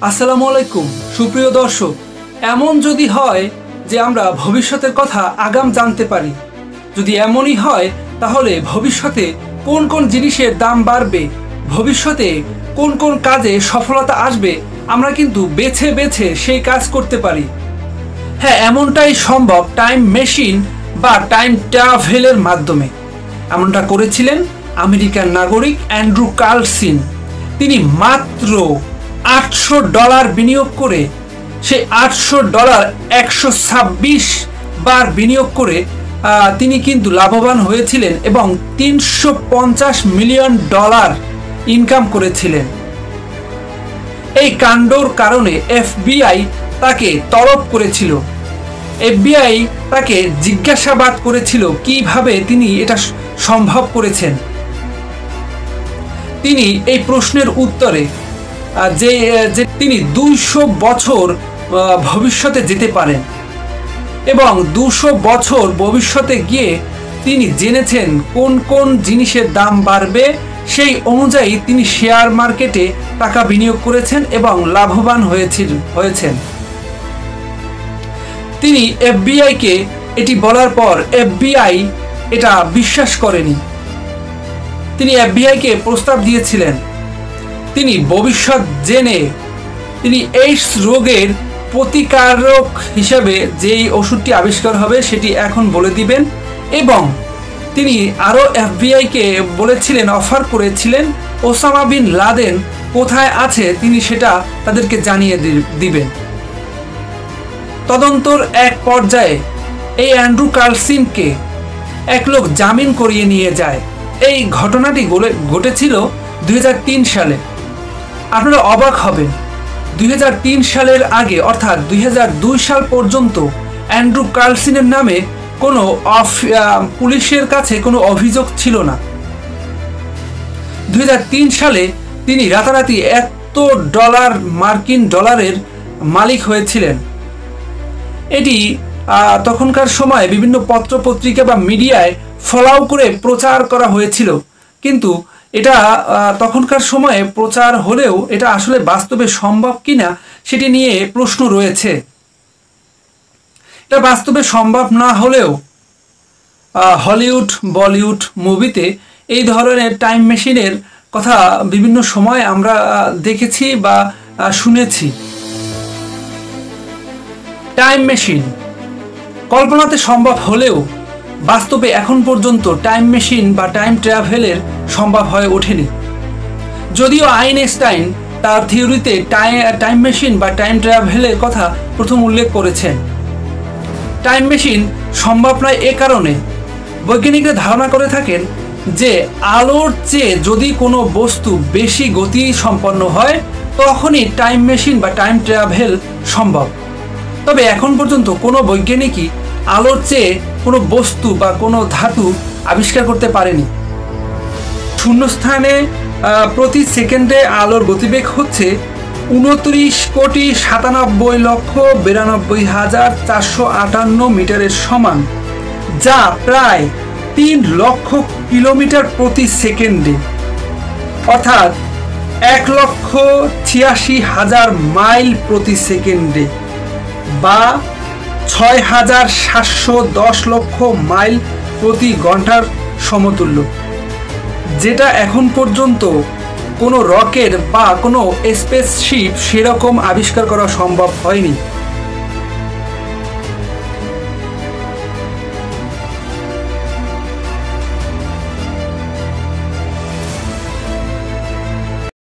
আসসালামু আলাইকুম সুপ্রিয় দর্শক, এমন যদি হয় যে আমরা ভবিষ্যতের কথা আগাম জানতে পারি, যদি এমনই হয় তাহলে ভবিষ্যতে কোন কোন জিনিসের দাম বাড়বে, ভবিষ্যতে কোন কোন কাজে সফলতা আসবে, আমরা কিন্তু বেছে বেছে সেই কাজ করতে পারি। হ্যাঁ, এমনটাই সম্ভব টাইম মেশিন বা টাইম ট্রাভেলের মাধ্যমে। এমনটা করেছিলেন আমেরিকার নাগরিক অ্যান্ড্রু কার্লসন। তিনি মাত্র $800 বিনিয়োগ করে, সেই $800 126 বার বিনিয়োগ করে তিনি কিন্তু লাভবান হয়েছিলেন এবং $350 মিলিয়ন ইনকাম করেছিলেন। এই কাণ্ডর কারণে FBI তাকে তলব করেছিল। FBI তাকে জিজ্ঞাসাবাদ করেছিল কিভাবে তিনি এটা সম্ভব করেছেন। তিনি এই প্রশ্নের উত্তরে যে তিনি 200 বছর ভবিষ্যতে যেতে পারেন এবং 200 বছর ভবিষ্যতে গিয়ে তিনি জেনেছেন কোন কোন জিনিসের দাম বাড়বে, সেই অনুযায়ী তিনি শেয়ার মার্কেটে টাকা বিনিয়োগ করেছেন এবং লাভবান হয়েছেন। তিনি FBI-কে এটি বলার পর FBI এটা বিশ্বাস করেনি। তিনি FBI-কে প্রস্তাব দিয়েছিলেন তিনি ভবিষ্যৎ জেনে তিনি এইডস রোগের প্রতিকারক হিসাবে যেই ওষুধটি আবিষ্কার হবে সেটি এখন বলে দিবেন, এবং তিনি আরও FBI-কে বলেছিলেন, অফার করেছিলেন ওসামা বিন লাদেন কোথায় আছে তিনি সেটা তাদেরকে জানিয়ে দিবেন। তদন্তর এক পর্যায়ে এই অ্যান্ড্রু কার্লসনকে এক লোক জামিন করিয়ে নিয়ে যায়। এই ঘটনাটি ঘটেছিল 2003 সালে। আপনারা অবাক হবেন, 2003 সালের আগে অর্থাৎ 2002 সাল পর্যন্ত অ্যান্ড্রু কার্লসনের নামে কোনো পুলিশের কাছে কোনো অভিযোগ ছিল না। 2003 সালে তিনি রাতারাতি মার্কিন ডলারের মালিক হয়েছিলেন। এটি তখনকার সময় বিভিন্ন পত্রপত্রিকা বা মিডিয়ায় ফলাও করে প্রচার করা হয়েছিল, কিন্তু এটা তখনকার সময়ে প্রচার হলেও এটা আসলে বাস্তবে সম্ভব কিনা সেটি নিয়ে প্রশ্ন রয়েছে। এটা বাস্তবে সম্ভব না হলেও হলিউড বলিউড মুভিতে এই ধরনের টাইম মেশিনের কথা বিভিন্ন সময় আমরা দেখেছি বা শুনেছি। টাইম মেশিন কল্পনাতে সম্ভব হলেও বাস্তবে এখন পর্যন্ত টাইম মেশিন বা টাইম ট্রাভেলের সম্ভব হয়ে ওঠেনি। যদিও আইনস্টাইন তার থিওরিতে টাইম মেশিন বা টাইম ট্রাভেলের কথা প্রথম উল্লেখ করেছেন। টাইম মেশিন সম্ভব নয় এ কারণে বৈজ্ঞানিকরা ধারণা করে থাকেন যে আলোর চেয়ে যদি কোনো বস্তু বেশি গতি সম্পন্ন হয় তখনই টাইম মেশিন বা টাইম ট্রাভেল সম্ভব। তবে এখন পর্যন্ত কোনো বৈজ্ঞানিকই আলোর চেয়ে কোনো বস্তু বা কোনো ধাতু আবিষ্কার করতে পারেনি। শূন্যস্থানে প্রতি সেকেন্ডে আলোর গতিবেগ হচ্ছে 29,97,92,458 মিটারের সমান, যা প্রায় 3 লক্ষ কিলোমিটার প্রতি সেকেন্ডে, অর্থাৎ 1,86,000 মাইল প্রতি সেকেন্ডে বা 6,710 লক্ষ মাইল প্রতি ঘন্টার সমতুল্য, যেটা এখন পর্যন্ত কোনো রকেট বা কোনো স্পেসশিপ সেরকম আবিষ্কার করা সম্ভব হয়নি।